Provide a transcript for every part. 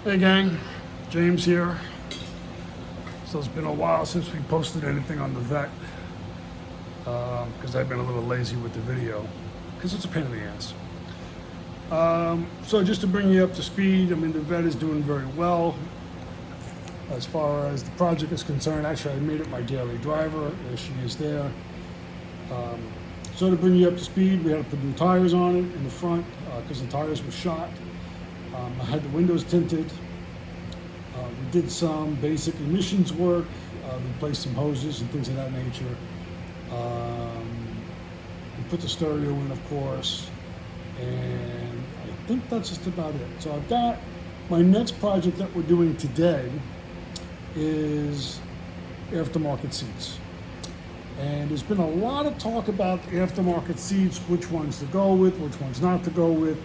Hey gang, James here. So it's been a while since we posted anything on the Vet because I've been a little lazy with the video because it's a pain in the ass. So just to bring you up to speed, I mean the Vet is doing very well as far as the project is concerned. Actually, I made it my daily driver. There she is there. So to bring you up to speed, we had to put new tires on it in the front because the tires were shot. I had the windows tinted. We did some basic emissions work, replaced some hoses and things of that nature. We put the stereo in, of course, and I think that's just about it. So I've got my next project that we're doing today is aftermarket seats. And there's been a lot of talk about the aftermarket seats, which ones to go with, which ones not to go with.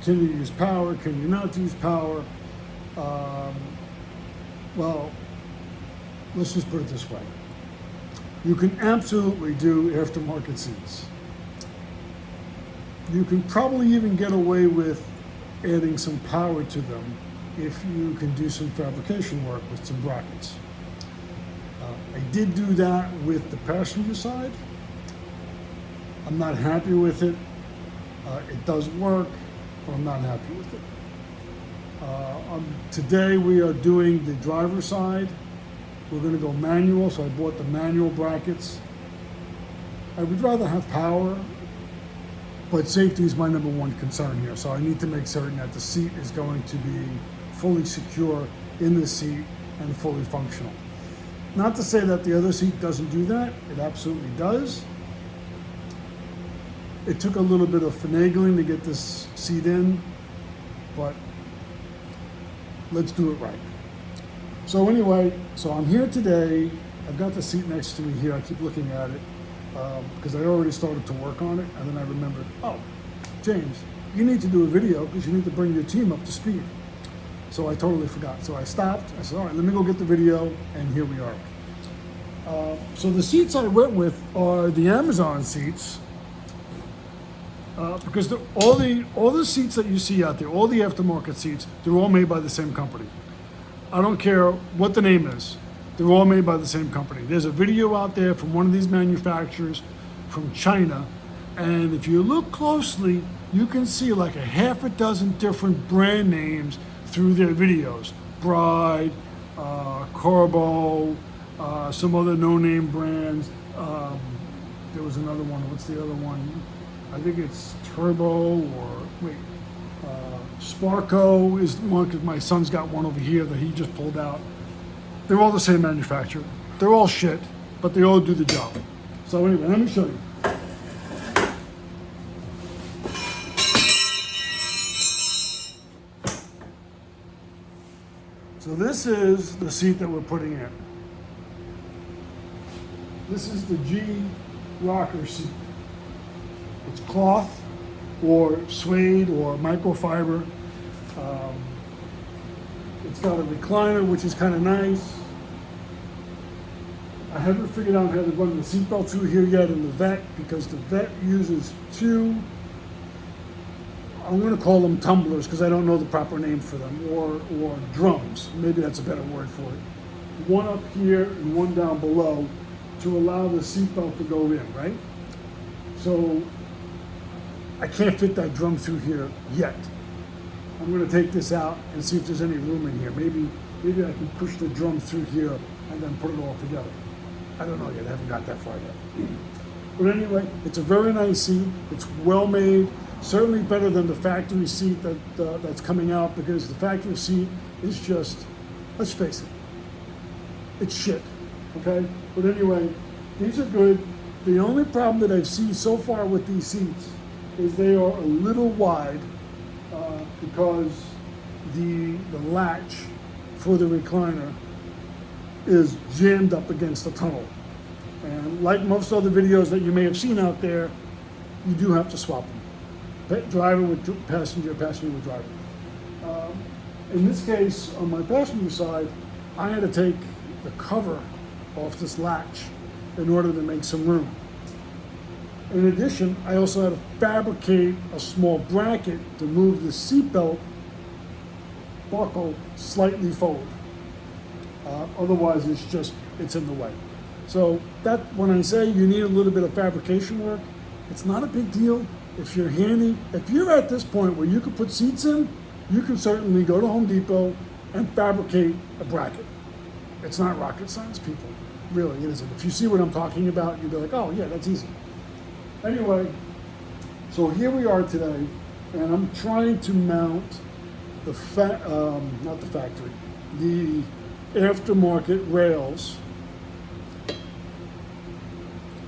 Can you use power? Can you not use power? Well, let's just put it this way. You can absolutely do aftermarket seats. You can probably even get away with adding some power to them if you can do some fabrication work with some brackets. I did do that with the passenger side. I'm not happy with it. It does work, but I'm not happy with it. Today we are doing the driver side. We're going to go manual, so I bought the manual brackets. I would rather have power, but safety is my number one concern here. So I need to make certain that the seat is going to be fully secure in the seat and fully functional. Not to say that the other seat doesn't do that. It absolutely does. It took a little bit of finagling to get this seat in, but let's do it right. So anyway, so I'm here today. I've got the seat next to me here. I keep looking at it because I already started to work on it, and then I remembered, oh, James, you need to do a video because you need to bring your team up to speed. So I totally forgot. So I stopped. I said, all right, let me go get the video, and here we are. So the seats I went with are the Amazon seats. Because all the seats that you see out there, all the aftermarket seats, they're all made by the same company. I don't care what the name is. They're all made by the same company. There's a video out there from one of these manufacturers from China, and if you look closely, you can see like a half a dozen different brand names through their videos. Bride, Corbo, some other no-name brands. There was another one. What's the other one? I think it's Turbo Sparco is one because my son's got one over here that he just pulled out. They're all the same manufacturer. They're all shit, but they all do the job. So anyway, let me show you. So this is the seat that we're putting in. This is the G rocker seat. It's cloth or suede or microfiber. It's got a recliner, which is kind of nice. I haven't figured out how to run the seatbelt through here yet in the Vet because the Vet uses two, I'm going to call them tumblers because I don't know the proper name for them, or drums. Maybe that's a better word for it. One up here and one down below to allow the seatbelt to go in, right? So I can't fit that drum through here yet. I'm going to take this out and see if there's any room in here. Maybe I can push the drum through here and then put it all together. I don't know yet. I haven't got that far yet. But anyway, it's a very nice seat. It's well made. Certainly better than the factory seat that's coming out because the factory seat is just, let's face it, it's shit. Okay? But anyway, these are good. The only problem that I've seen so far with these seats is they are a little wide because the latch for the recliner is jammed up against the tunnel. And like most other videos that you may have seen out there, you do have to swap them. Driver with passenger, passenger with driver. In this case, on my passenger side, I had to take the cover off this latch in order to make some room. In addition, I also had to fabricate a small bracket to move the seatbelt buckle slightly forward. Otherwise, it's in the way. So that, when I say you need a little bit of fabrication work, it's not a big deal. If you're handy, if you're at this point where you can put seats in, you can certainly go to Home Depot and fabricate a bracket. It's not rocket science, people. Really, it isn't. If you see what I'm talking about, you'll be like, oh yeah, that's easy. Anyway, so here we are today, and I'm trying to mount the not the factory, the aftermarket rails.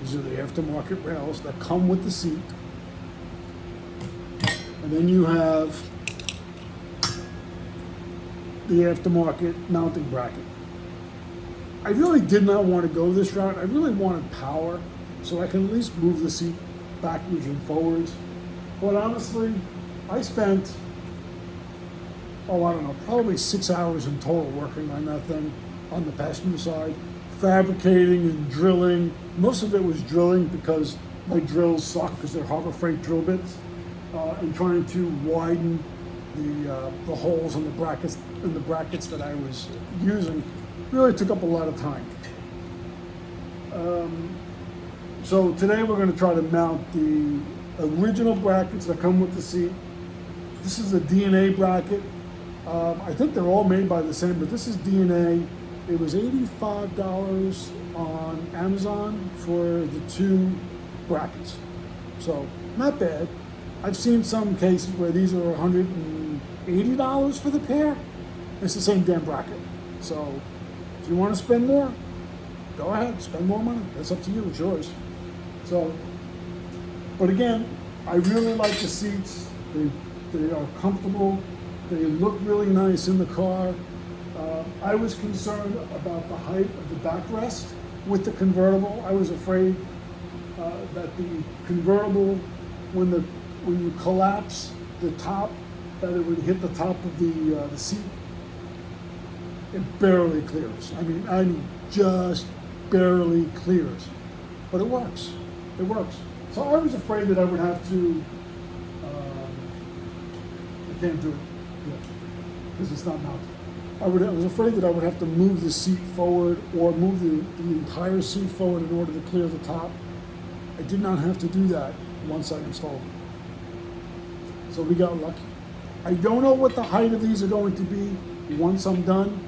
These are the aftermarket rails that come with the seat. And then you have the aftermarket mounting bracket. I really did not want to go this route. I really wanted power, so I can at least move the seat backwards and forwards. But honestly, I spent, I don't know, probably 6 hours in total working on that thing on the passenger side, fabricating and drilling. Most of it was drilling because my drills suck because they're Harbor Freight drill bits, and trying to widen the holes in the brackets that I was using really took up a lot of time. So today we're going to try to mount the original brackets that come with the seat. This is a DNA bracket. I think they're all made by the same, but this is DNA. It was $85 on Amazon for the 2 brackets. So not bad. I've seen some cases where these are $180 for the pair. It's the same damn bracket. So if you want to spend more, go ahead, spend more money. That's up to you, it's yours. So, but again, I really like the seats. They are comfortable. They look really nice in the car. I was concerned about the height of the backrest with the convertible. I was afraid that the convertible, when you collapse the top, that it would hit the top of the seat. It barely clears. I mean, just barely clears. But it works. It works. So I was afraid that I would have to, I can't do it yet because it's not mounted. I was afraid that I would have to move the seat forward or move the entire seat forward in order to clear the top. I did not have to do that once I installed it. So we got lucky. I don't know what the height of these are going to be once I'm done,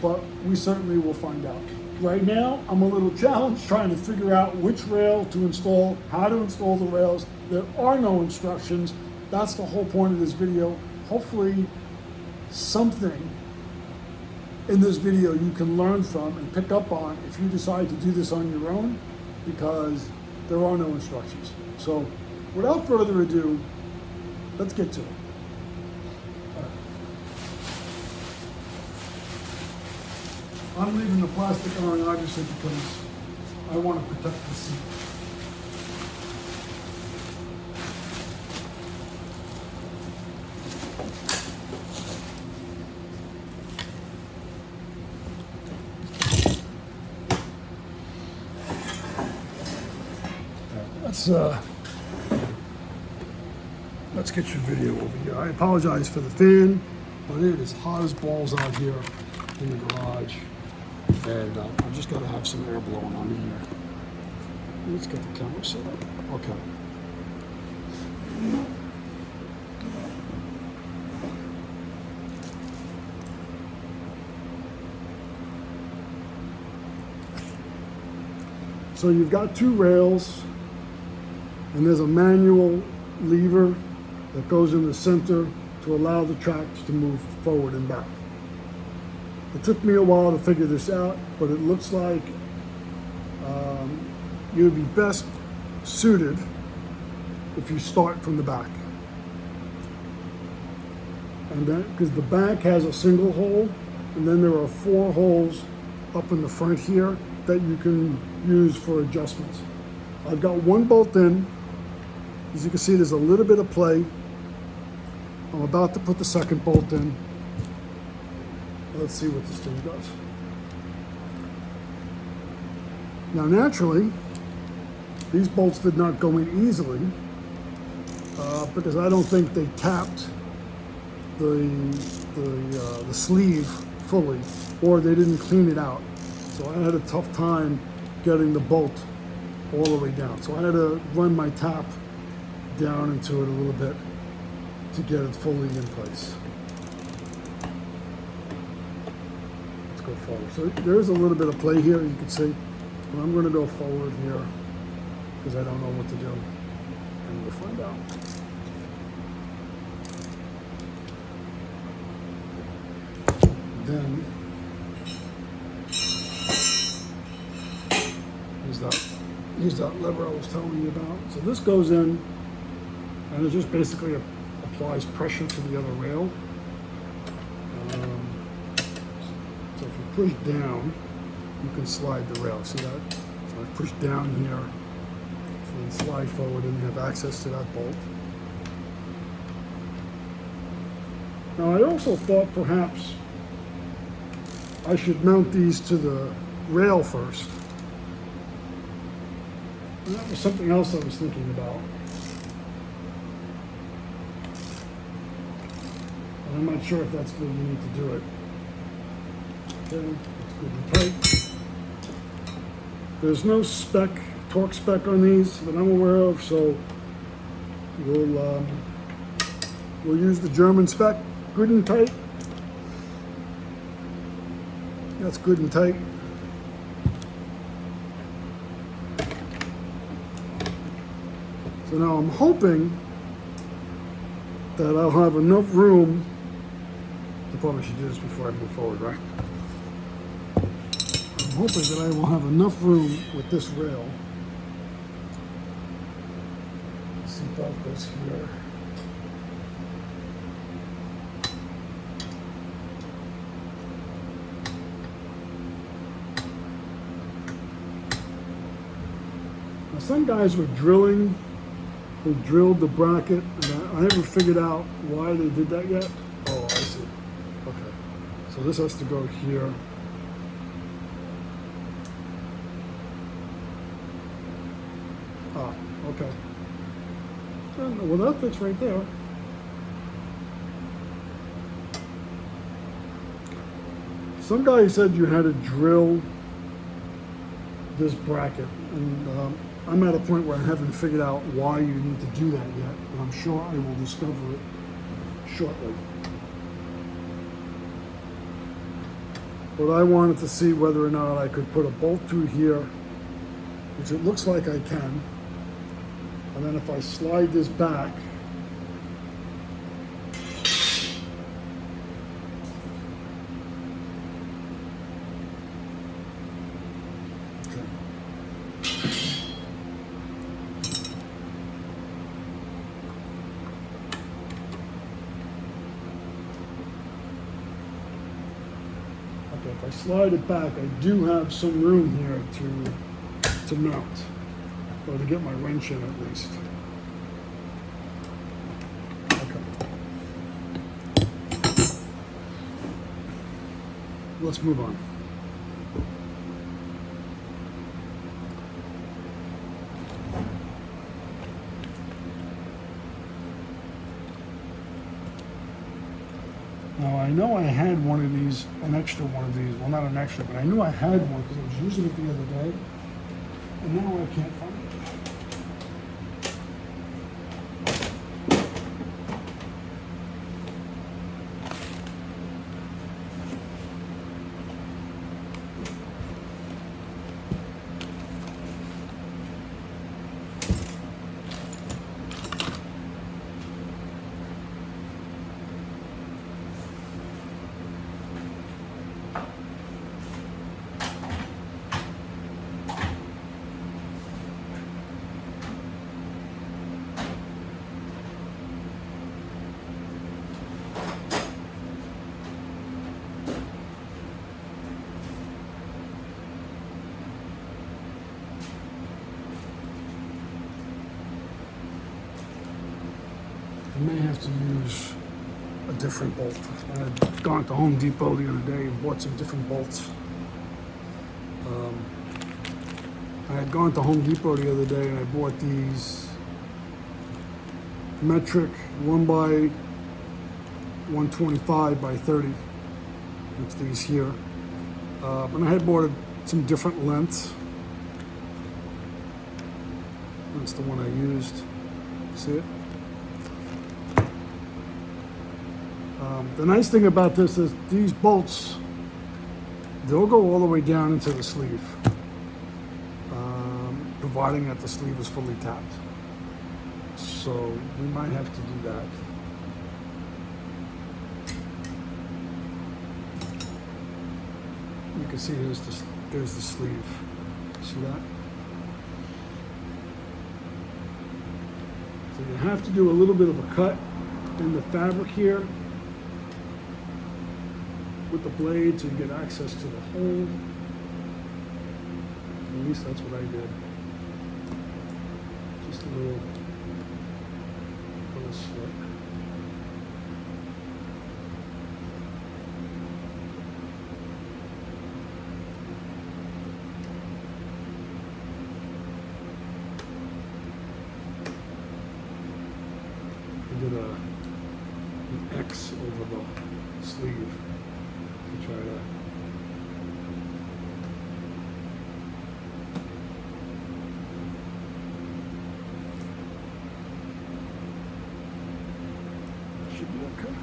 but we certainly will find out. Right now, I'm a little challenged trying to figure out which rail to install, how to install the rails. There are no instructions. That's the whole point of this video. Hopefully, something in this video you can learn from and pick up on if you decide to do this on your own, because there are no instructions. So, without further ado, let's get to it. I'm leaving the plastic on, obviously, because I want to protect the seat. Let's get your video over here. I apologize for the fan, but it is hot as balls out here in the garage. And I'm just going to have some air blowing on me here. Let's get the camera set up. Okay. So you've got 2 rails, and there's a manual lever that goes in the center to allow the tracks to move forward and back. It took me a while to figure this out, but it looks like you'd be best suited if you start from the back. And then, because the back has a single hole, and then there are 4 holes up in the front here that you can use for adjustments. I've got 1 bolt in. As you can see, there's a little bit of play. I'm about to put the 2nd bolt in. Let's see what this thing does. Now, naturally, these bolts did not go in easily because I don't think they tapped the sleeve fully, or they didn't clean it out. So I had a tough time getting the bolt all the way down. So I had to run my tap down into it a little bit to get it fully in place. Let's go forward. So there's a little bit of play here, you can see. But I'm going to go forward here because I don't know what to do. And we'll find out. Then here's that lever I was telling you about. So this goes in, and it just basically applies pressure to the other rail. So if you push down, you can slide the rail. See that? So I push down here, and slide forward, and you have access to that bolt. Now I also thought perhaps I should mount these to the rail first. And that was something else I was thinking about. And I'm not sure if that's good. You need to do it. Okay, that's good and tight. There's no spec, torque spec on these that I'm aware of, so we'll use the German spec. Good and tight. That's good and tight. So now I'm hoping that I'll have enough room. I probably should do this before I move forward, right? I'm hoping that I will have enough room with this rail. Seatbelt goes here. Now some guys were drilling. They drilled the bracket, and I haven't figured out why they did that yet. Oh, I see. Okay. So this has to go here. Ah, okay. Well, that fits right there. Some guy said you had to drill this bracket, and I'm at a point where I haven't figured out why you need to do that yet, but I'm sure I will discover it shortly. But I wanted to see whether or not I could put a bolt through here, which it looks like I can. And then if I slide this back, if I slide it back, I do have some room here to mount, or to get my wrench in at least. Okay. Let's move on. Now I know I had one of these, an extra one of these. Well, not an extra, but I knew I had one because I was using it the other day, and now I can't find it. I may have to use a different bolt. I had gone to Home Depot the other day and bought some different bolts. I had gone to Home Depot the other day and I bought these metric 1x 125 by 30. That's these here. And I had bought some different lengths. That's the one I used. See it? The nice thing about this is these bolts, they'll go all the way down into the sleeve, providing that the sleeve is fully tapped. So we might have to do that. You can see there's the sleeve. See that? So you have to do a little bit of a cut in the fabric here with the blade so you get access to the hole. At least that's what I did. Just a little slit. I did an X over the sleeve to try to should be okay.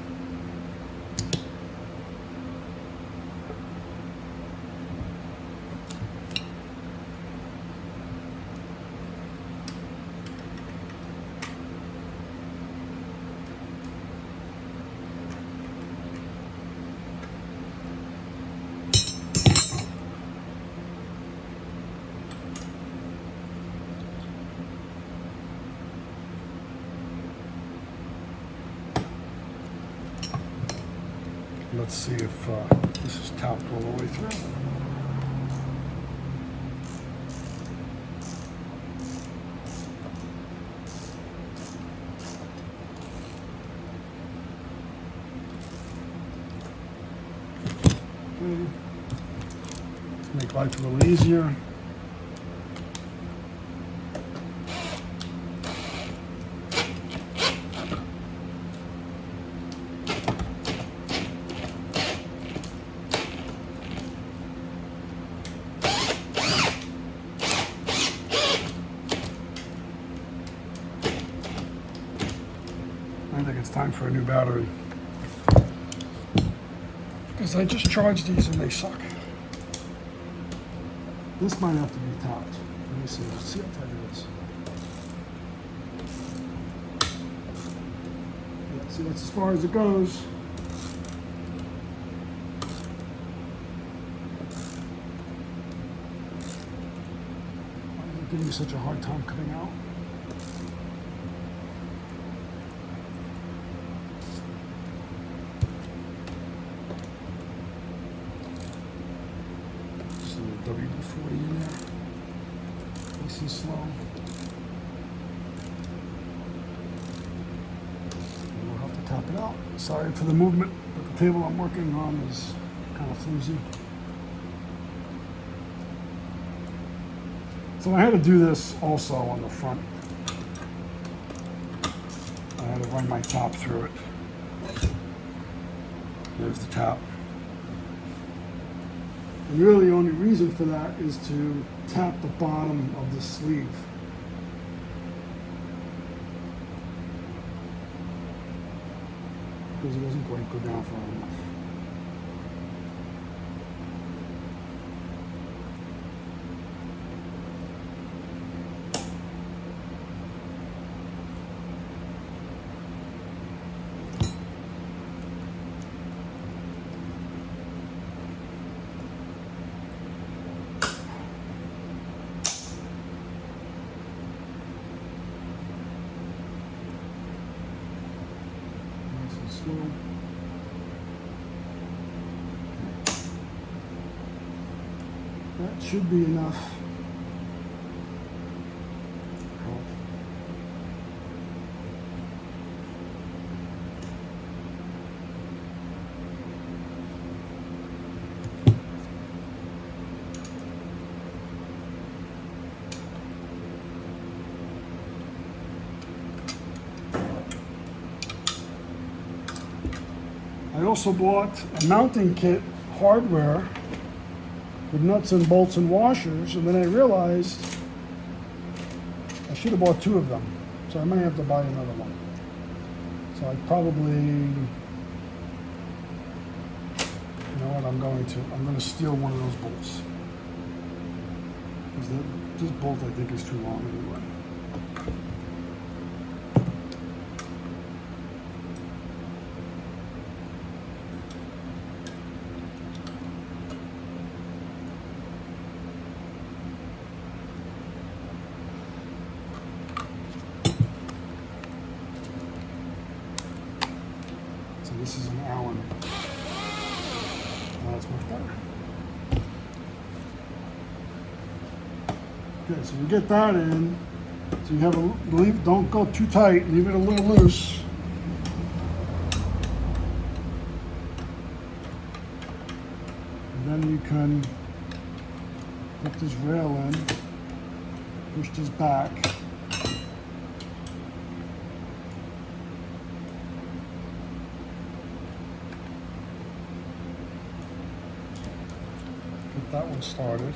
Let's see if this is tapped all the way through. Okay. Make life a little easier. I think it's time for a new battery, because I just charged these and they suck. This might have to be topped. Let me see. Let's see how tight it is. Yeah, see, that's as far as it goes. Why is it giving me such a hard time coming out? WD-40 in there. Nice and slow. And we'll have to tap it out. Sorry for the movement, but the table I'm working on is kind of flimsy. So I had to do this also on the front. I had to run my top through it. There's the top. And really the only reason for that is to tap the bottom of the sleeve. Because it doesn't quite go down far enough. Slow. That should be enough. I also bought a mounting kit, hardware, with nuts and bolts and washers, and then I realized I should have bought 2 of them. So I might have to buy another one. So I probably, you know what, I'm going to steal one of those bolts. Because this bolt I think is too long anyway. This is an Allen. Oh, that's much better. Okay, so we get that in. So you have don't go too tight, leave it a little loose. And then you can put this rail in, push this back. Get that one started.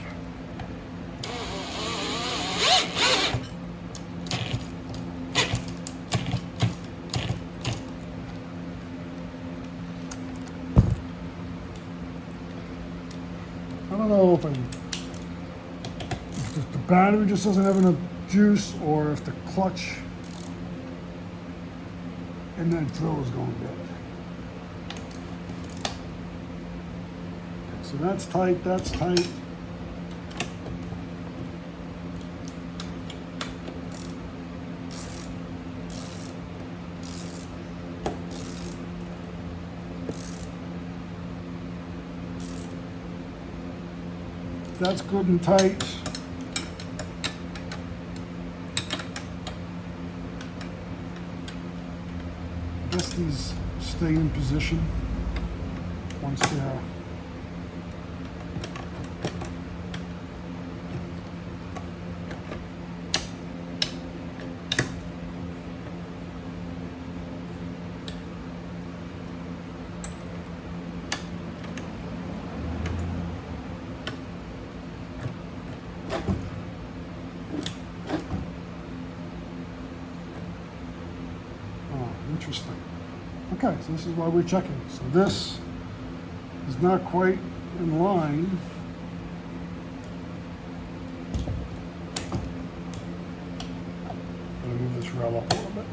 I don't know if the battery just doesn't have enough juice, or if the clutch and that drill is going bad. Okay, so that's tight, that's tight. That's good and tight. I guess these stay in position once they're interesting. Okay, so this is why we're checking. So this is not quite in line. I'm going to move this rail up a little bit.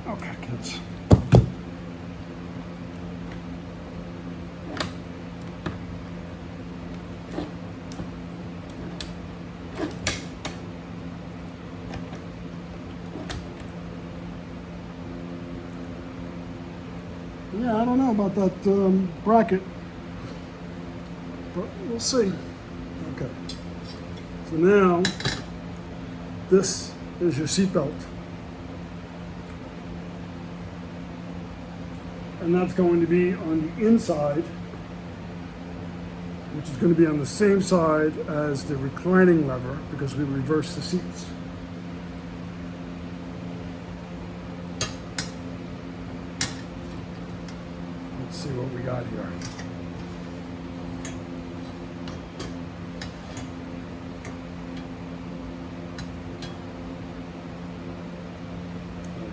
Okay, kids. Yeah, I don't know about that bracket, but we'll see. Okay. So now, this is your seatbelt. And that's going to be on the inside, which is going to be on the same side as the reclining lever, because we reverse the seats. Let's see what we got here.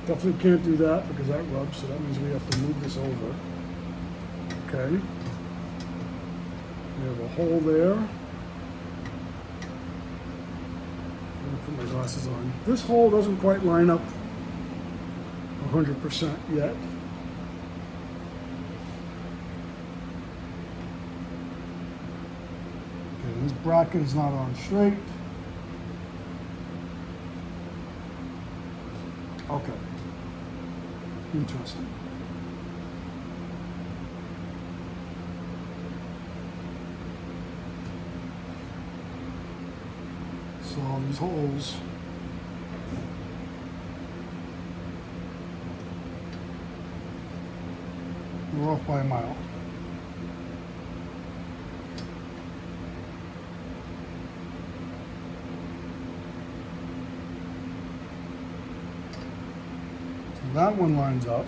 Definitely can't do that because that rubs, so that means we have to move this over. Okay. We have a hole there. I'm going to put my glasses on. This hole doesn't quite line up 100% yet. Okay, this bracket is not on straight. Okay. Interesting. So all these holes are off by a mile. So that one lines up.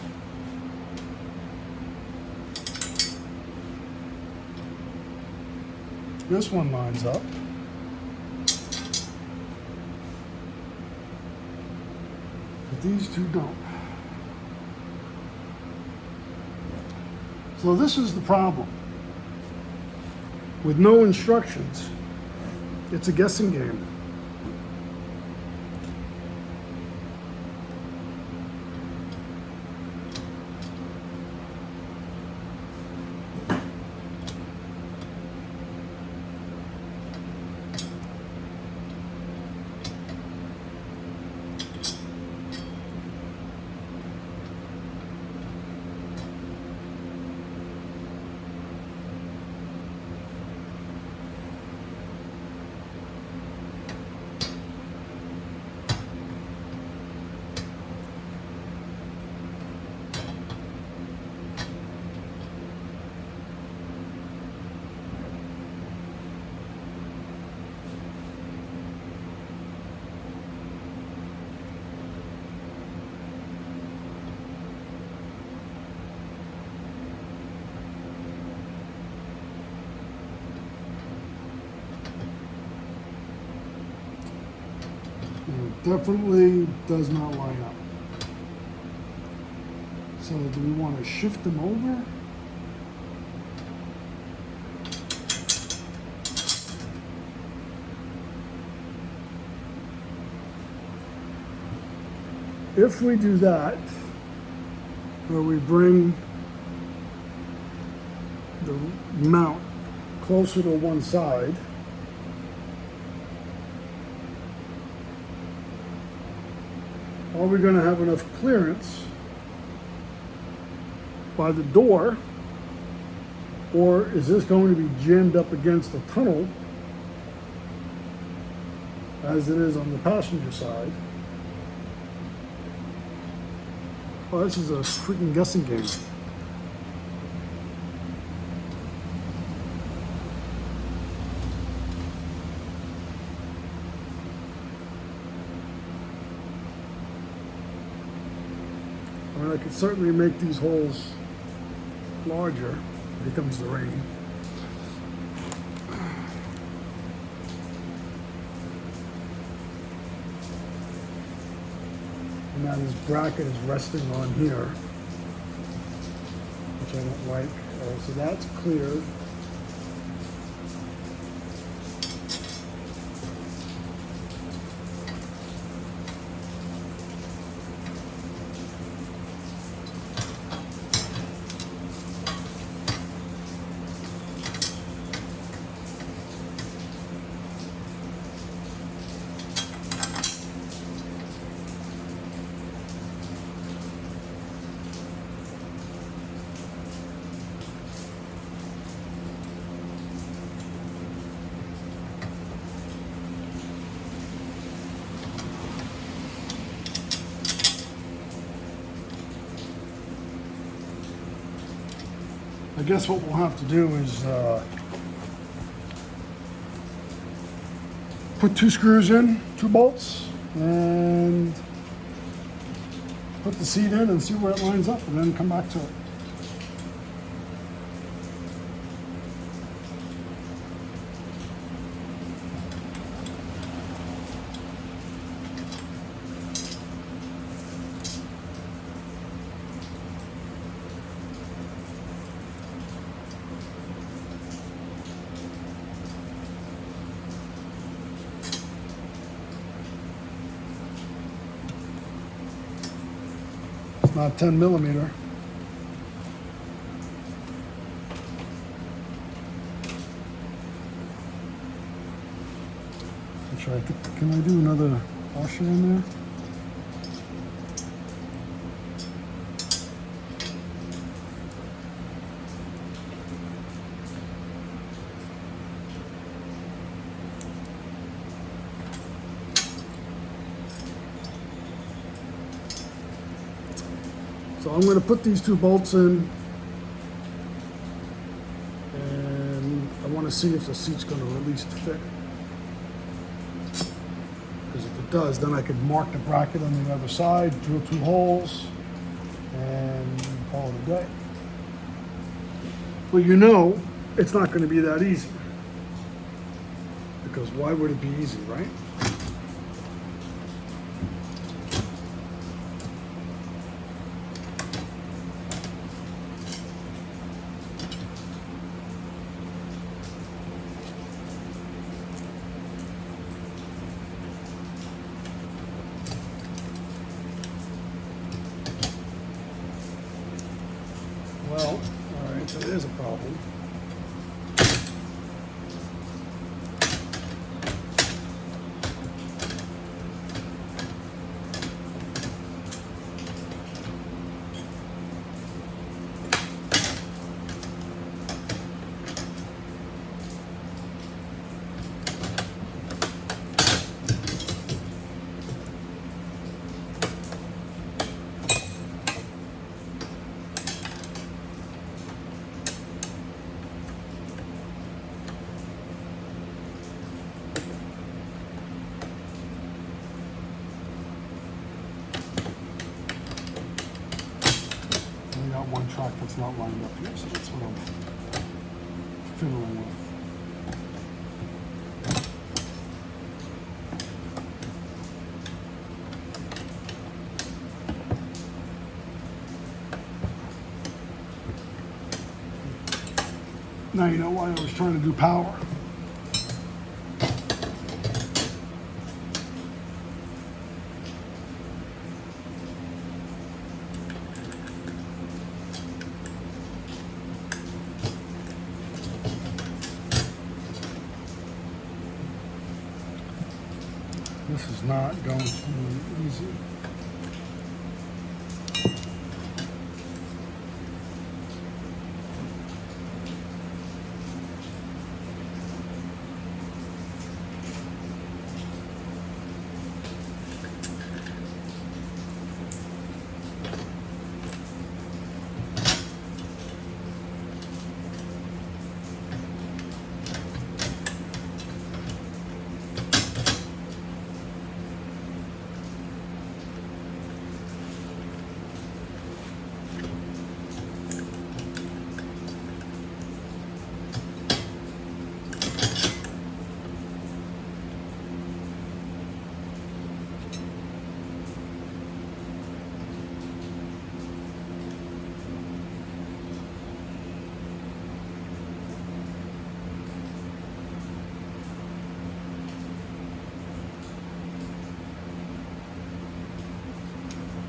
This one lines up. But these two don't. So this is the problem. With no instructions, it's a guessing game. It definitely does not line up. So do we want to shift them over? If we do that, where we bring the mount closer to one side, are we going to have enough clearance by the door, or is this going to be jammed up against the tunnel as it is on the passenger side? Oh, this is a freaking guessing game. I mean, I could certainly make these holes larger. Here comes the rain. And now this bracket is resting on here, which I don't like. All right, so that's cleared. I guess what we'll have to do is put 2 screws in, 2 bolts, and put the seat in and see where it lines up, and then come back to it. Not 10 millimeter. Can I do another washer in there? So I'm going to put these 2 bolts in, and I want to see if the seat's going to at least fit. Because if it does, then I could mark the bracket on the other side, drill 2 holes, and call it a day. Well, you know, it's not going to be that easy. Because why would it be easy, right? Well, all right, so there's a problem. One track that's not lined up here, so that's what I'm fiddling with. Now you know why I was trying to do power. This is not going to be easy.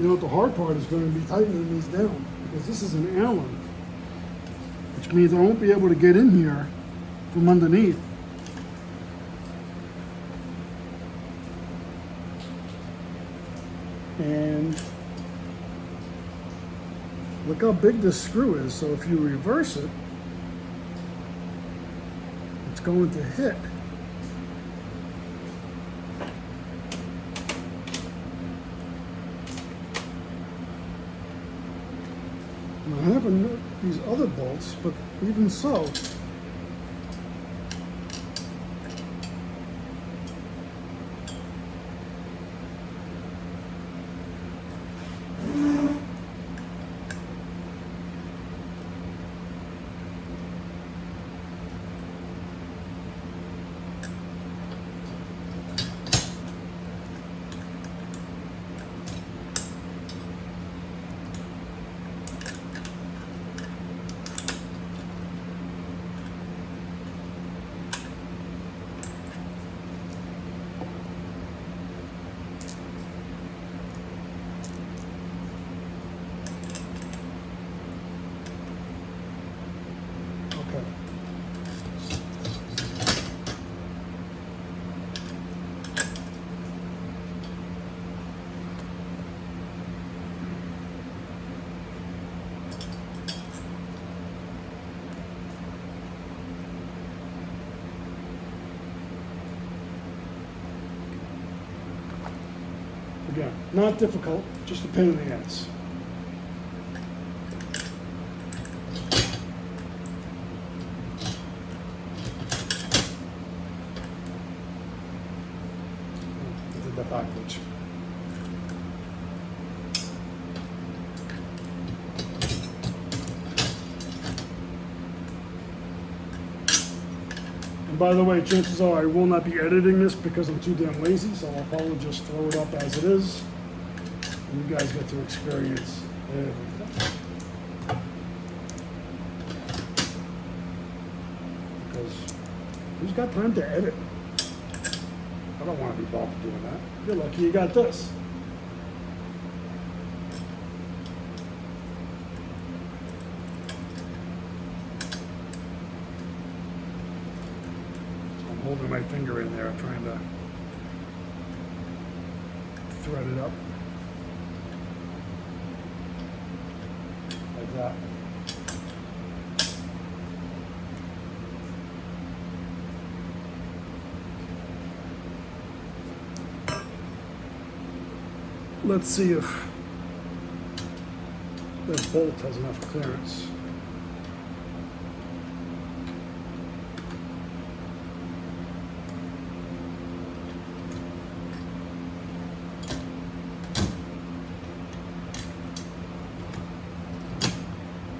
You know what the hard part is going to be tightening these down, because this is an Allen, which means I won't be able to get in here from underneath. And look how big this screw is, so if you reverse it, it's going to hit. I have these other bolts, but even so, again, not difficult, just a pain in the ass. that backwards. And by the way, chances are I will not be editing this because I'm too damn lazy, so I'll probably just throw it up as it is. And you guys get to experience everything. Because who's got time to edit? I don't want to be bothered doing that. You're lucky you got this. I'm holding my finger in there, trying to thread it up. Like that. Let's see if that bolt has enough clearance.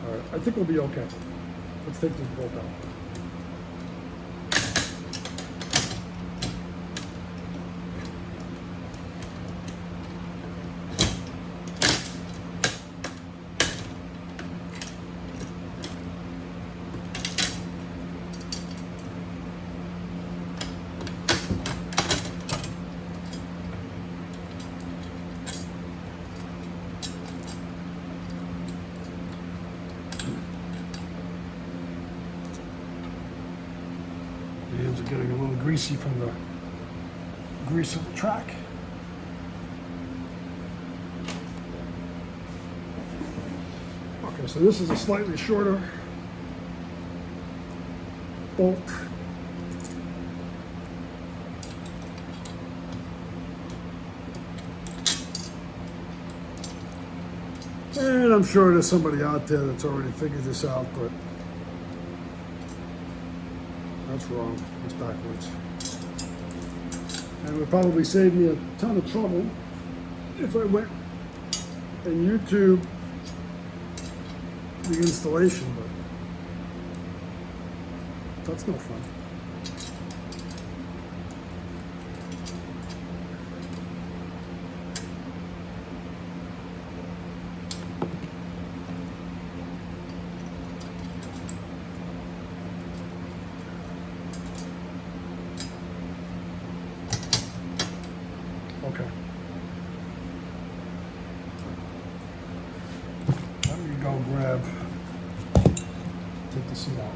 All right, I think we'll be okay. Let's take this bolt out. The hands are getting a little greasy from the grease of the track. Okay, so this is a slightly shorter bolt. And I'm sure there's somebody out there that's already figured this out, but that's wrong. It's backwards. And it would probably save me a ton of trouble if I went and YouTube the installation, but that's no fun. Okay. Let me go take the seat out.